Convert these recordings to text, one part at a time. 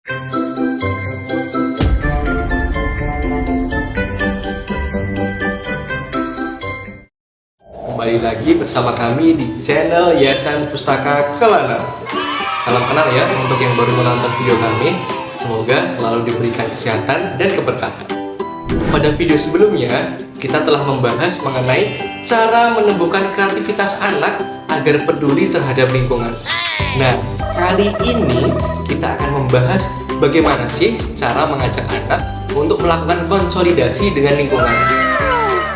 Kembali lagi bersama kami di channel Yayasan Pustaka Kelana. Salam kenal ya untuk yang baru menonton video kami. Semoga selalu diberikan kesehatan dan keberkahan. Pada video sebelumnya, kita telah membahas mengenai cara menumbuhkan kreativitas anak agar peduli terhadap lingkungan. Nah, kali ini kita akan membahas bagaimana sih cara mengajak anak untuk melakukan konsolidasi dengan lingkungan.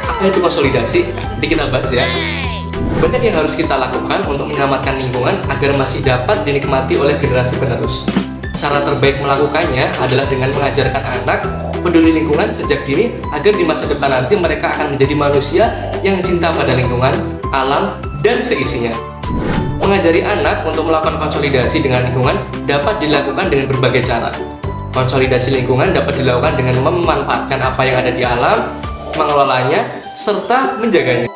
Apa itu konsolidasi? Nanti kita bahas ya. Banyak yang harus kita lakukan untuk menyelamatkan lingkungan agar masih dapat dinikmati oleh generasi penerus. Cara terbaik melakukannya adalah dengan mengajarkan anak peduli lingkungan sejak dini agar di masa depan nanti mereka akan menjadi manusia yang cinta pada lingkungan, alam, dan seisinya. Mengajari anak untuk melakukan konsolidasi dengan lingkungan dapat dilakukan dengan berbagai cara. Konsolidasi lingkungan dapat dilakukan dengan memanfaatkan apa yang ada di alam, mengelolanya, serta menjaganya.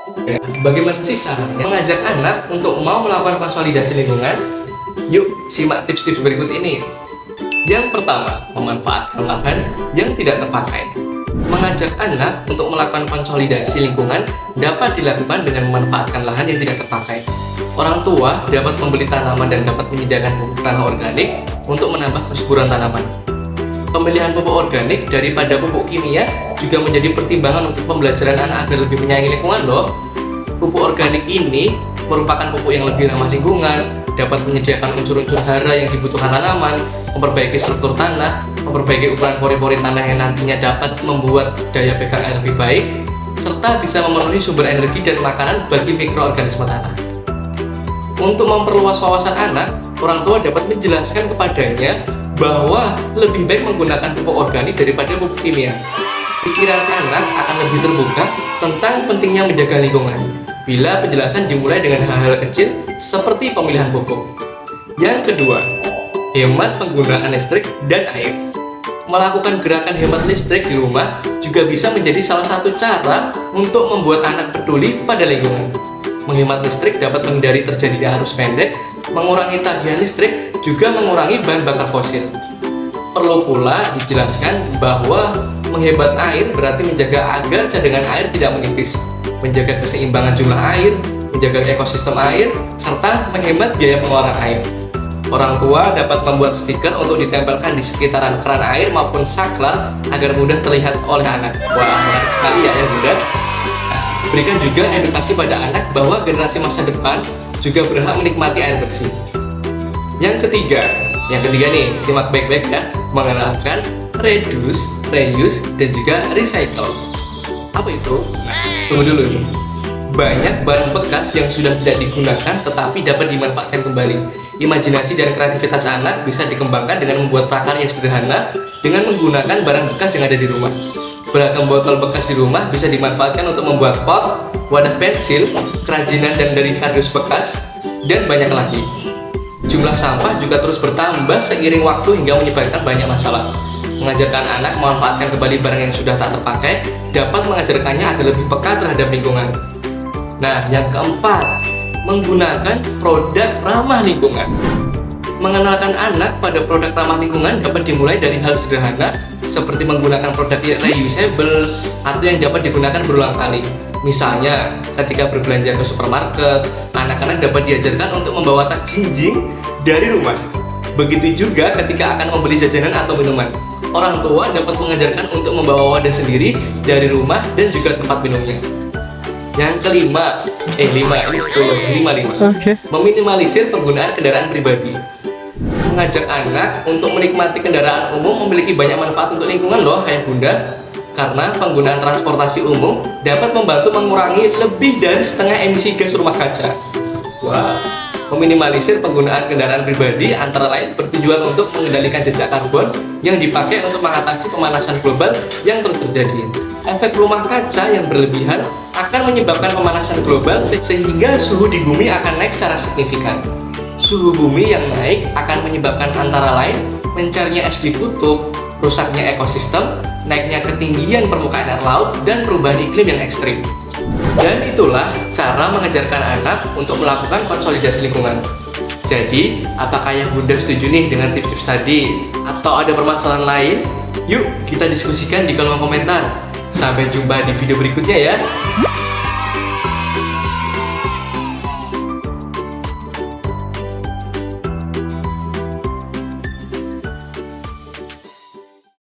Bagaimana sih caranya mengajak anak untuk mau melakukan konsolidasi lingkungan? Yuk, simak tips-tips berikut ini. Yang pertama, memanfaatkan lahan yang tidak terpakai. Mengajak anak untuk melakukan konsolidasi lingkungan dapat dilakukan dengan memanfaatkan lahan yang tidak terpakai. Orang tua dapat membeli tanaman dan dapat menyediakan pupuk tanah organik untuk menambah kesuburan tanaman. Pemilihan pupuk organik daripada pupuk kimia juga menjadi pertimbangan untuk pembelajaran anak agar lebih menyayangi lingkungan loh. Pupuk organik ini merupakan pupuk yang lebih ramah lingkungan, dapat menyediakan unsur-unsur hara yang dibutuhkan tanaman, memperbaiki struktur tanah, memperbaiki ukuran pori-pori tanah yang nantinya dapat membuat daya pegang air lebih baik, serta bisa memenuhi sumber energi dan makanan bagi mikroorganisme tanah. Untuk memperluas wawasan anak, orang tua dapat menjelaskan kepadanya bahwa lebih baik menggunakan pupuk organik daripada pupuk kimia. Pikiran anak akan lebih terbuka tentang pentingnya menjaga lingkungan bila penjelasan dimulai dengan hal-hal kecil seperti pemilihan pupuk. Yang kedua, hemat penggunaan listrik dan air. Melakukan gerakan hemat listrik di rumah juga bisa menjadi salah satu cara untuk membuat anak peduli pada lingkungan. Menghemat listrik dapat menghindari terjadinya arus pendek, mengurangi tagihan listrik, juga mengurangi bahan bakar fosil. Perlu pula dijelaskan bahwa menghemat air berarti menjaga agar cadangan air tidak menipis, menjaga keseimbangan jumlah air, menjaga ekosistem air, serta menghemat biaya pengeluaran air. Orang tua dapat membuat stiker untuk ditempelkan di sekitaran keran air maupun saklar agar mudah terlihat oleh anak. Wah, menarik sekali ya Bunda. Berikan juga edukasi pada anak bahwa generasi masa depan juga berhak menikmati air bersih. Yang ketiga nih, simak baik-baik ya, mengenalkan reduce, reuse, dan juga recycle. Apa itu? Tunggu dulu nih. Banyak barang bekas yang sudah tidak digunakan tetapi dapat dimanfaatkan kembali. Imajinasi dan kreativitas anak bisa dikembangkan dengan membuat prakarya sederhana dengan menggunakan barang bekas yang ada di rumah. Beragam botol bekas di rumah bisa dimanfaatkan untuk membuat pot, wadah pensil, kerajinan dan dari kardus bekas, dan banyak lagi. Jumlah sampah juga terus bertambah seiring waktu hingga menyebabkan banyak masalah. Mengajarkan anak memanfaatkan kembali barang yang sudah tak terpakai dapat mengajarkannya agar lebih peka terhadap lingkungan. Nah, yang keempat, menggunakan produk ramah lingkungan. Mengenalkan anak pada produk ramah lingkungan dapat dimulai dari hal sederhana seperti menggunakan produk reusable atau yang dapat digunakan berulang kali. Misalnya, ketika berbelanja ke supermarket, anak-anak dapat diajarkan untuk membawa tas jinjing dari rumah. Begitu juga ketika akan membeli jajanan atau minuman. Orang tua dapat mengajarkan untuk membawa wadah sendiri dari rumah dan juga tempat minumnya. Yang kelima, meminimalisir penggunaan kendaraan pribadi. Mengajak anak untuk menikmati kendaraan umum memiliki banyak manfaat untuk lingkungan loh ayah bunda, karena penggunaan transportasi umum dapat membantu mengurangi lebih dari setengah emisi gas rumah kaca. Wah, meminimalisir penggunaan kendaraan pribadi antara lain bertujuan untuk mengendalikan jejak karbon yang dipakai untuk mengatasi pemanasan global yang terus terjadi. Efek rumah kaca yang berlebihan akan menyebabkan pemanasan global sehingga suhu di bumi akan naik secara signifikan. Suhu bumi yang naik akan menyebabkan antara lain mencarnya es di kutub, rusaknya ekosistem, naiknya ketinggian permukaan air laut, dan perubahan iklim yang ekstrim. Dan itulah cara mengajarkan anak untuk melakukan konsolidasi lingkungan. Jadi, apakah Ayah Bunda setuju nih dengan tips-tips tadi? Atau ada permasalahan lain? Yuk, kita diskusikan di kolom komentar. Sampai jumpa di video berikutnya ya.